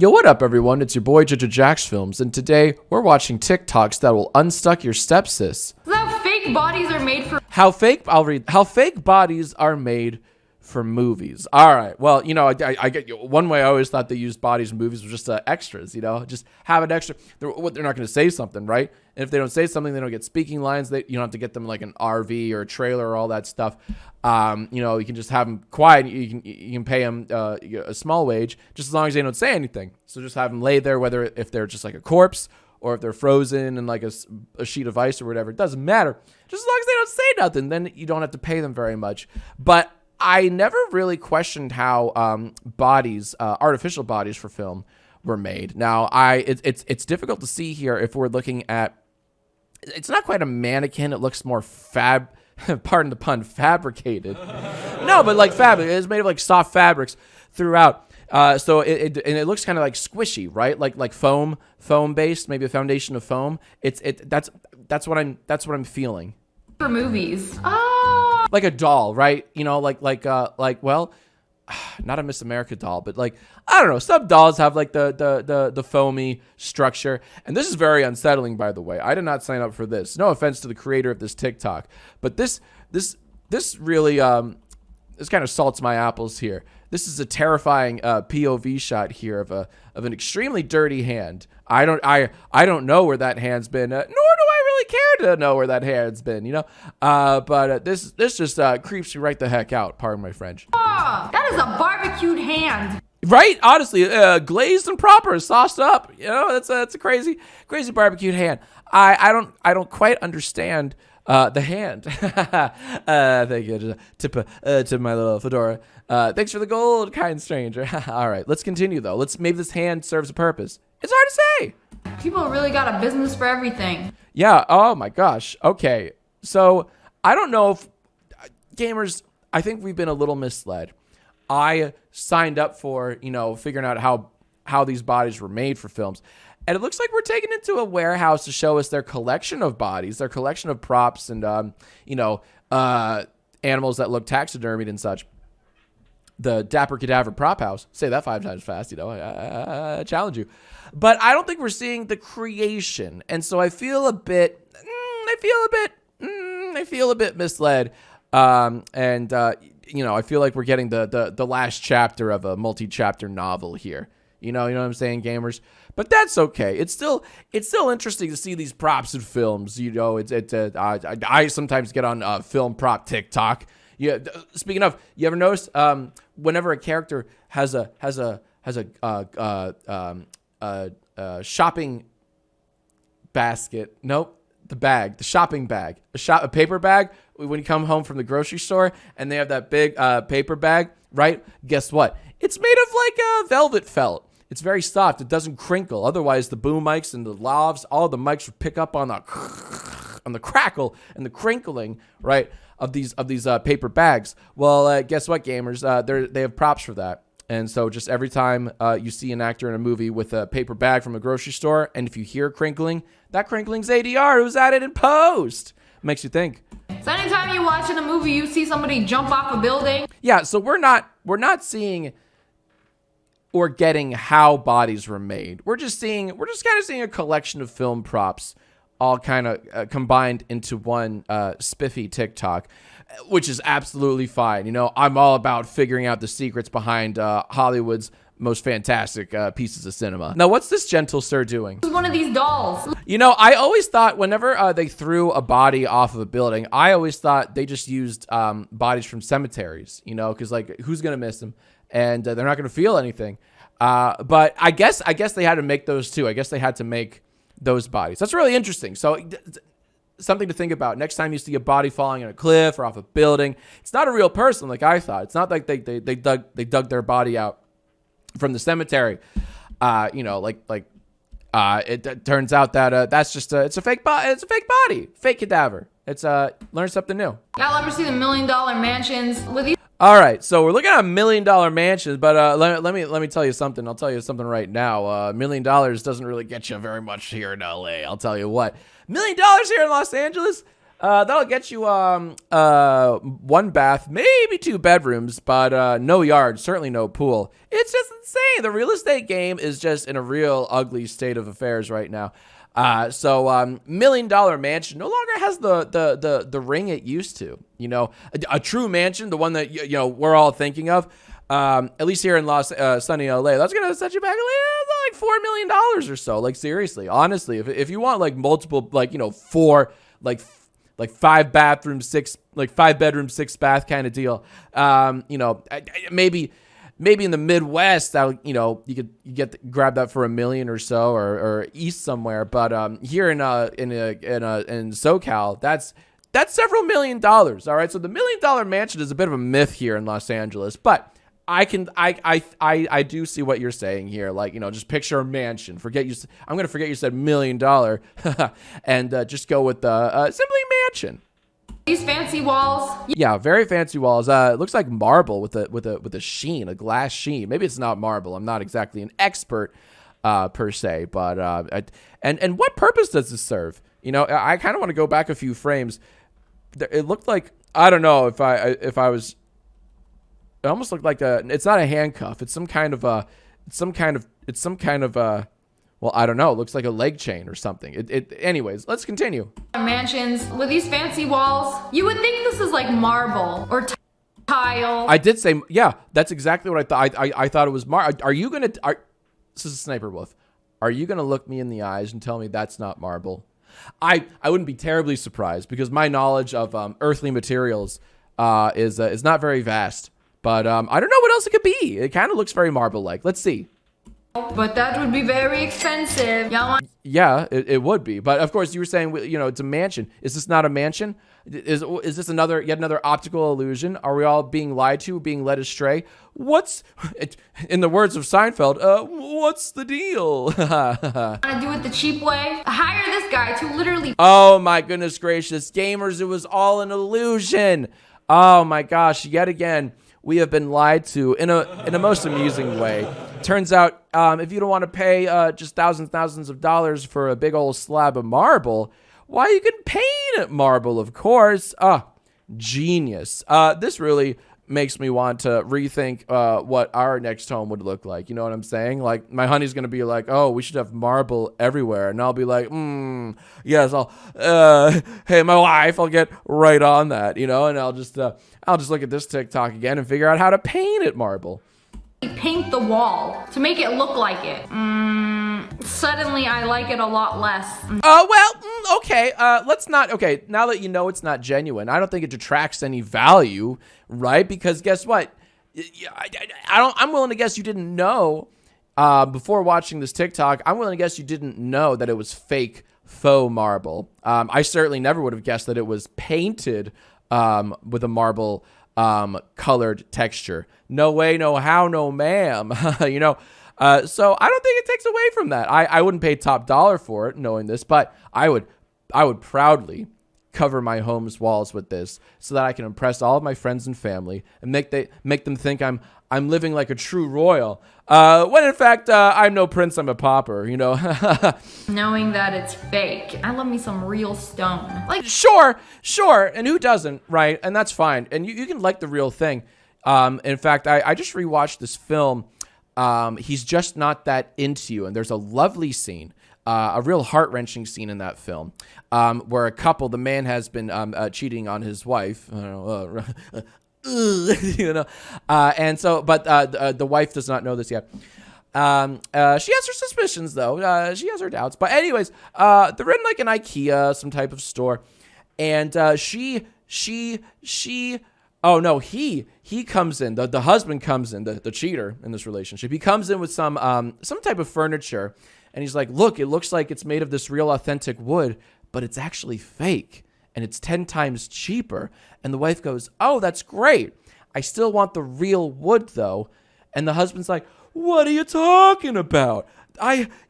Yo, what up, everyone? It's your boy JJJacksfilms, and today we're watching TikToks that will unstuck your stepsis. How fake bodies are made for. How fake bodies are made for movies. All right. Well, you know, I get you. One way I always thought they used bodies in movies was just extras. You know, just have an extra. They're not going to say something, right? And if they don't say something, they don't get speaking lines. You don't have to get them like an RV or a trailer or all that stuff. You know, you can just have them quiet. You can pay them a small wage just as long as they don't say anything. So just have them lay there, whether if they're just like a corpse or if they're frozen in like a sheet of ice or whatever. It doesn't matter. Just as long as they don't say nothing, then you don't have to pay them very much. But I never really questioned how artificial bodies for film were made. Now, it's difficult to see here if we're looking at. It's not quite a mannequin. It looks more pardon the pun, fabricated. No, but like fabric. It's made of like soft fabrics throughout. So it looks kind of like squishy, right? Like foam based, maybe a foundation of foam. That's what I'm feeling. For movies. Oh. Like a doll, right? You know, well, not a Miss America doll, but like, I don't know. Some dolls have like the foamy structure. And this is very unsettling, by the way. I did not sign up for this. No offense to the creator of this TikTok, but this really, this kind of salts my apples here. This is a terrifying POV shot here of an extremely dirty hand. I don't know where that hand's been, nor do I really care to know where that hand's been, you know. But this just creeps me right the heck out. Pardon my French. Oh, that is a barbecued hand. Right? Honestly, glazed and proper, sauced up. You know, that's a crazy barbecued hand. I don't quite understand the hand. Thank you. Tip my little fedora. Thanks for the gold, kind stranger. All right, let's continue though. Maybe this hand serves a purpose. It's hard to say. People really got a business for everything. Yeah. Oh my gosh. Okay. So I don't know if gamers. I think we've been a little misled. I signed up for, you know, figuring out how these bodies were made for films. And it looks like we're taken into a warehouse to show us their collection of bodies, their collection of props and, you know, animals that look taxidermied and such. The Dapper Cadaver Prop House. Say that 5 times fast, you know, I challenge you. But I don't think we're seeing the creation. And so I feel a bit misled. You know, I feel like we're getting the last chapter of a multi-chapter novel here. You know what I'm saying, gamers? But that's okay. It's still interesting to see these props in films. You know, I sometimes get on film prop TikTok. Yeah. Speaking of, you ever notice whenever a character has a shopping basket? Nope. The shopping bag, a paper bag. When you come home from the grocery store and they have that big paper bag, right? Guess what? It's made of like velvet felt. It's very soft. It doesn't crinkle. Otherwise, the boom mics and the lavs, all the mics would pick up on the crackle and the crinkling, right, of these paper bags. Well, guess what, gamers? They have props for that. And so just every time you see an actor in a movie with a paper bag from a grocery store, and if you hear crinkling, that crinkling's ADR who's added in post. Makes you think. So anytime you watch in a movie, you see somebody jump off a building. Yeah, so we're not seeing or getting how bodies were made. We're just kind of seeing a collection of film props all kind of combined into one spiffy TikTok, which is absolutely fine. You know, I'm all about figuring out the secrets behind Hollywood's most fantastic pieces of cinema. Now, what's this gentle sir doing? It's one of these dolls. You know, I always thought whenever they threw a body off of a building, I always thought they just used bodies from cemeteries, you know, because like who's going to miss them? And they're not going to feel anything. But I guess they had to make those too. I guess they had to make those bodies. That's really interesting. So something to think about. Next time you see a body falling on a cliff or off a building, it's not a real person like I thought. It's not like they dug their body out from the cemetery. You know, it turns out that that's just it's a fake body. It's a fake body, fake cadaver. It's learn something new. Y'all ever see the $1 Million Mansions with these? All right, so we're looking at $1 Million Mansions, but let me tell you something. I'll tell you something right now. $1 million doesn't really get you very much here in LA. I'll tell you what. $1 million here in Los Angeles. That'll get you one bath, maybe 2 bedrooms, but no yard, certainly no pool. It's just insane. The real estate game is just in a real ugly state of affairs right now. So $1 million mansion no longer has the ring it used to. You know, a true mansion, the one that you know we're all thinking of. At least here in sunny LA, that's gonna set you back like $4 million or so. Like seriously, honestly, if you want like multiple, like 4 like 5 bathrooms, 6 like 5 bedrooms, 6 bath kind of deal. Maybe in the Midwest, you could grab that for $1 million or so, or east somewhere. But here in SoCal, that's several $1 million. All right, so the $1 million mansion is a bit of a myth here in Los Angeles, but I do see what you're saying here. Like, just picture a mansion. I'm gonna forget you said $1 million, and just go with simply mansion. These fancy walls. Yeah, very fancy walls. It looks like marble with a sheen, a glass sheen. Maybe it's not marble. I'm not exactly an expert per se, but and what purpose does this serve? I kind of want to go back a few frames. It looked like, I don't know if I was. It almost looked like it's not a handcuff. It's some kind of well, I don't know. It looks like a leg chain or something. Anyways, let's continue. Mansions with these fancy walls. You would think this is like marble or tile. I did say, yeah, that's exactly what I thought. I thought it was marble. This is a Sniper Wolf. Are you going to look me in the eyes and tell me that's not marble? I wouldn't be terribly surprised because my knowledge of earthly materials is not very vast. But I don't know what else it could be. It kind of looks very marble-like. Let's see. But that would be very expensive. Yeah, it would be. But of course, you were saying, it's a mansion. Is this not a mansion? Is this yet another optical illusion? Are we all being lied to, being led astray? In the words of Seinfeld, what's the deal? Want to do it the cheap way? Hire this guy to literally. Oh my goodness gracious, gamers! It was all an illusion. Oh my gosh! Yet again, we have been lied to in a most amusing way. Turns out, if you don't want to pay just thousands of dollars for a big old slab of marble, why, you can paint it marble, of course. Genius. This really makes me want to rethink what our next home would look like. You know what I'm saying? Like, my honey's going to be like, oh, we should have marble everywhere. And I'll be like, yes, hey, my wife, I'll get right on that, and I'll just look at this TikTok again and figure out how to paint it marble. Paint the wall to make it look like it. Suddenly I like it a lot less. Okay. Let's not. Okay, now that you know it's not genuine, I don't think it detracts any value, right? Because guess what? I'm willing to guess you didn't know before watching this TikTok. I'm willing to guess you didn't know that it was fake faux marble. I certainly never would have guessed that it was painted with a marble colored texture. No way, no how, no ma'am. So I don't think it takes away from that. I wouldn't pay top dollar for it knowing this, but I would proudly cover my home's walls with this so that I can impress all of my friends and family and make them think I'm living like a true royal. When in fact, I'm no prince, I'm a pauper, Knowing that it's fake. I love me some real stone. Like, sure. And who doesn't, right? And that's fine. And you can like the real thing. In fact, I just rewatched this film. He's Just Not That Into You. And there's a lovely scene, a real heart-wrenching scene in that film, where the man has been cheating on his wife. I don't know, and so, but the wife does not know this yet. She has her suspicions though. She has her doubts. But anyways, they're in like an IKEA, some type of store, and he comes in. The husband comes in, the cheater in this relationship. He comes in with some type of furniture, and he's like, "Look, it looks like it's made of this real authentic wood, but it's actually fake, and it's 10 times cheaper." And the wife goes, "Oh, that's great. I still want the real wood though." And the husband's like, "What are you talking about?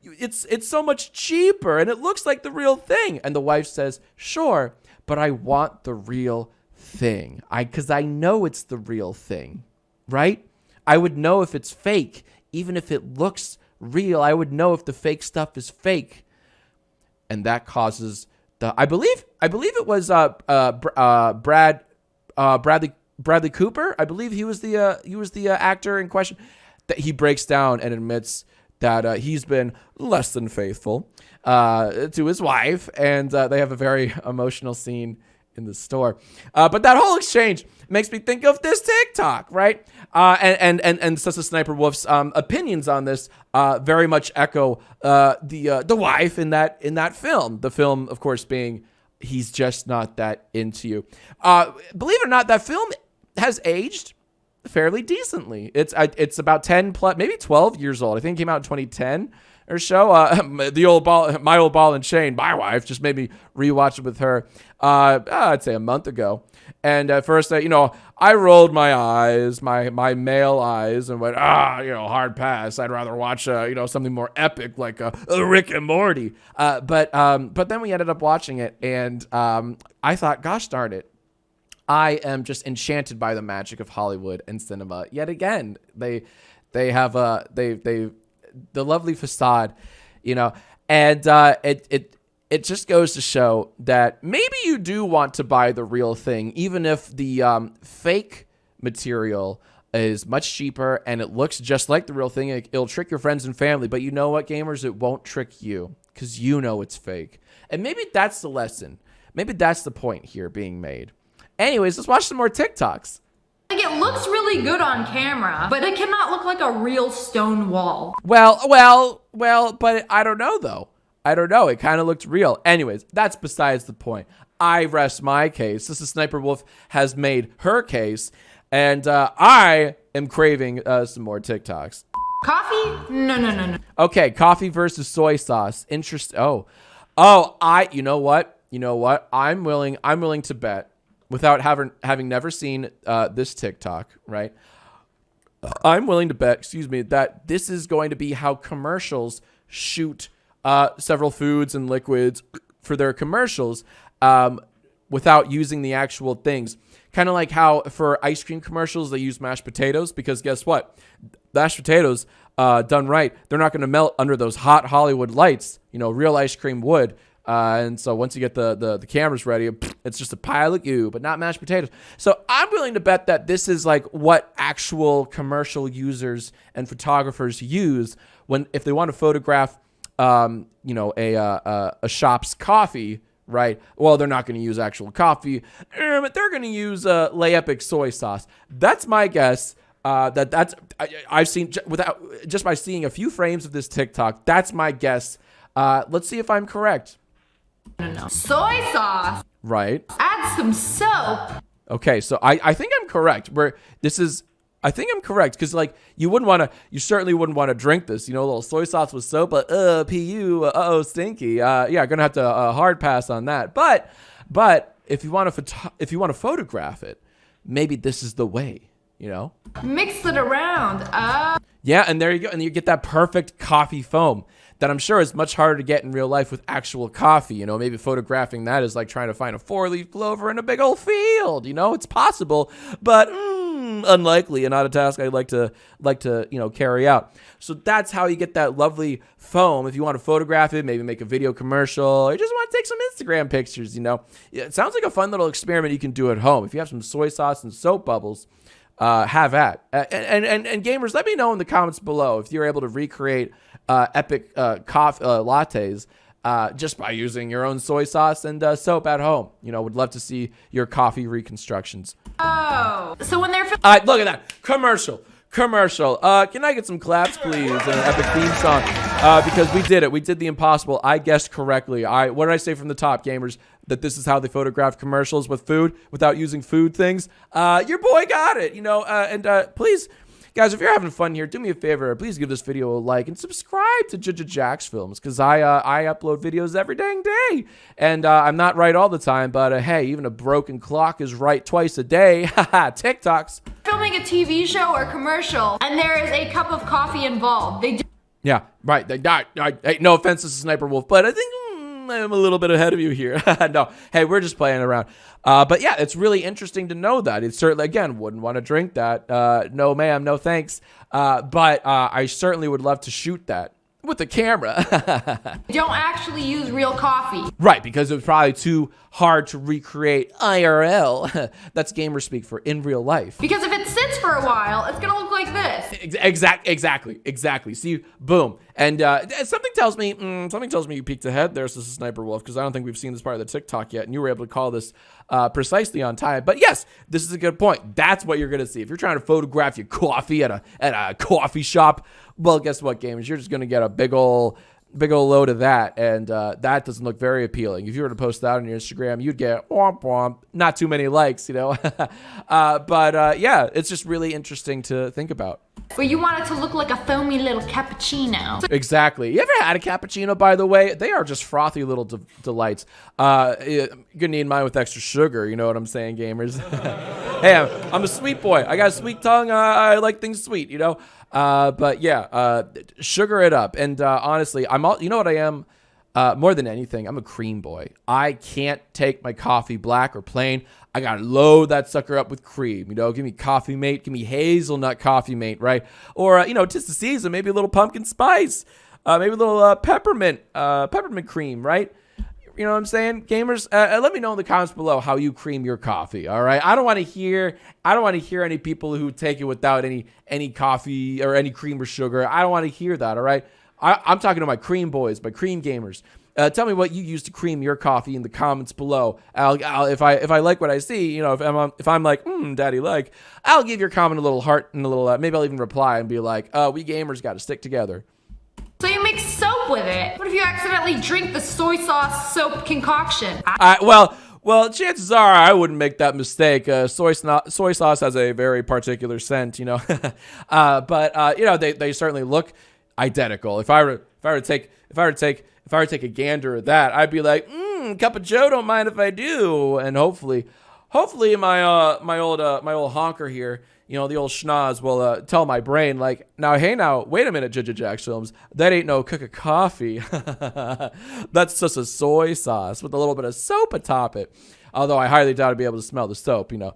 It's so much cheaper and it looks like the real thing." And the wife says, "Sure, but I want the real thing. Because I know it's the real thing, right? I would know if it's fake, even if it looks real. I would know if the fake stuff is fake." And that causes I believe I believe it was Bradley Cooper. I believe he was the actor in question. That he breaks down and admits that he's been less than faithful to his wife, and they have a very emotional scene in the store. But that whole exchange makes me think of this TikTok, right? And Stepsis Sniper Wolf's opinions on this very much echo the wife in that film. The film, of course, being He's Just Not That Into You. Believe it or not, that film has aged fairly decently. It's about 10 plus, maybe 12 years old. I think it came out in 2010 or so. My old ball and chain, my wife, just made me rewatch it with her. I'd say a month ago. And at first, I rolled my eyes, my male eyes, and went, hard pass. I'd rather watch, something more epic like a Rick and Morty. But then we ended up watching it, and I thought, gosh darn it, I am just enchanted by the magic of Hollywood and cinema. Yet again, they have the lovely facade, and it just goes to show that maybe you do want to buy the real thing, even if the fake material is much cheaper and it looks just like the real thing. It'll trick your friends and family, but you know what, gamers? It won't trick you because you know it's fake. And maybe that's the lesson. Maybe that's the point here being made. Anyways, let's watch some more TikToks. Like, it looks really good on camera, but it cannot look like a real stone wall. Well, but I don't know, though. I don't know. It kind of looked real. Anyways, that's besides the point. I rest my case. This is Sniper Wolf has made her case, and I am craving some more TikToks. Coffee? No. Okay, coffee versus soy sauce. Interesting. You know what? I'm willing to bet, without having never seen this TikTok, right? I'm willing to bet, that this is going to be how commercials shoot several foods and liquids for their commercials without using the actual things. Kind of like how for ice cream commercials, they use mashed potatoes, because guess what? Mashed potatoes done right, they're not going to melt under those hot Hollywood lights. Real ice cream would. And so once you get the cameras ready, it's just a pile of goo, but not mashed potatoes. So I'm willing to bet that this is like what actual commercial users and photographers use if they want to photograph, a shop's coffee, right? Well, they're not going to use actual coffee, but they're going to use Lay Epic soy sauce. That's my guess. I've seen just by seeing a few frames of this TikTok. That's my guess. Let's see if I'm correct. No. Soy sauce. Right. Add some soap. Okay, so I think I'm correct. I think I'm correct, because like you certainly wouldn't want to drink this. A little soy sauce with soap, stinky. Yeah, gonna have to hard pass on that. But if you want to photograph it, maybe this is the way. Mix it around. Yeah, and there you go, and you get that perfect coffee foam that I'm sure is much harder to get in real life with actual coffee. Maybe photographing that is like trying to find a 4-leaf clover in a big old field. It's possible, but unlikely, and not a task I'd like to carry out. So that's how you get that lovely foam. If you want to photograph it, maybe make a video commercial, or you just want to take some Instagram pictures. It sounds like a fun little experiment you can do at home. If you have some soy sauce and soap bubbles, have at. And gamers, let me know in the comments below if you're able to recreate epic coffee lattes just by using your own soy sauce and soap at home. Would love to see your coffee reconstructions. Oh, so when they're look at that commercial. Can I get some claps, please? And an epic theme song, because we did it. We did the impossible. I guessed correctly. What did I say from the top, gamers? That this is how they photograph commercials with food without using food things. Your boy got it. And please, guys, if you're having fun here, do me a favor. Please give this video a like and subscribe to JJJacksfilms, because I upload videos every dang day. And I'm not right all the time, but hey, even a broken clock is right twice a day. Haha, TikToks. Filming a TV show or commercial, and there is a cup of coffee involved. Yeah, right. Hey, no offense to Sniper Wolf, but I think I'm a little bit ahead of you here. No, hey, we're just playing around. But yeah, it's really interesting to know that. It certainly, again, wouldn't want to drink that. No, ma'am, no thanks. But I certainly would love to shoot that. with the camera. Don't actually use real coffee. Right, because it was probably too hard to recreate IRL. That's gamer speak for in real life. Because if it sits for a while, it's gonna look like this. Exactly. See, boom. And something tells me you peeked ahead there, Sister Sniper Wolf, because I don't think we've seen this part of the TikTok yet, and you were able to call this precisely on time. But yes, this is a good point. That's what you're gonna see if you're trying to photograph your coffee at a coffee shop. Well, guess what, gamers? You're just gonna get a big ol' load of that, and that doesn't look very appealing. If you were to post that on your Instagram, you'd get womp womp, not too many likes, you know. But yeah, it's just really interesting to think about. But you want it to look like a foamy little cappuccino. Exactly. You ever had a cappuccino, by the way? They are just frothy little delights. You're gonna need mine with extra sugar, you know what I'm saying, gamers? Hey, I'm a sweet boy. I got a sweet tongue. I like things sweet, you know. But yeah, sugar it up. And honestly, you know what I am? More than anything, I'm a cream boy. I can't take my coffee black or plain. I gotta load that sucker up with cream. You know, give me Coffee Mate, give me hazelnut Coffee Mate, right? Or you know, 'tis the season, maybe a little pumpkin spice, maybe a little peppermint cream, right? You know what I'm saying, gamers? Let me know in the comments below how you cream your coffee. All right, I don't want to hear any people who take it without any coffee or any cream or sugar. I don't want to hear that. All right, I'm talking to my cream boys, my cream gamers. Tell me what you use to cream your coffee in the comments below. If I like what I see, you know, if I'm like, daddy like, I'll give your comment a little heart and a little, maybe I'll even reply and be like, we gamers got to stick together. So you mix soap with it. What if you accidentally drink the soy sauce soap concoction? Well, chances are I wouldn't make that mistake. Soy sauce has a very particular scent, you know. But you know, they certainly look identical. If I were to take a gander at that, I'd be like, cup of Joe, don't mind if I do. And hopefully my old honker here, you know, the old schnoz will tell my brain like, now, wait a minute, JJJacksfilms, that ain't no cup of coffee. That's just a soy sauce with a little bit of soap atop it. Although I highly doubt I'd be able to smell the soap, you know.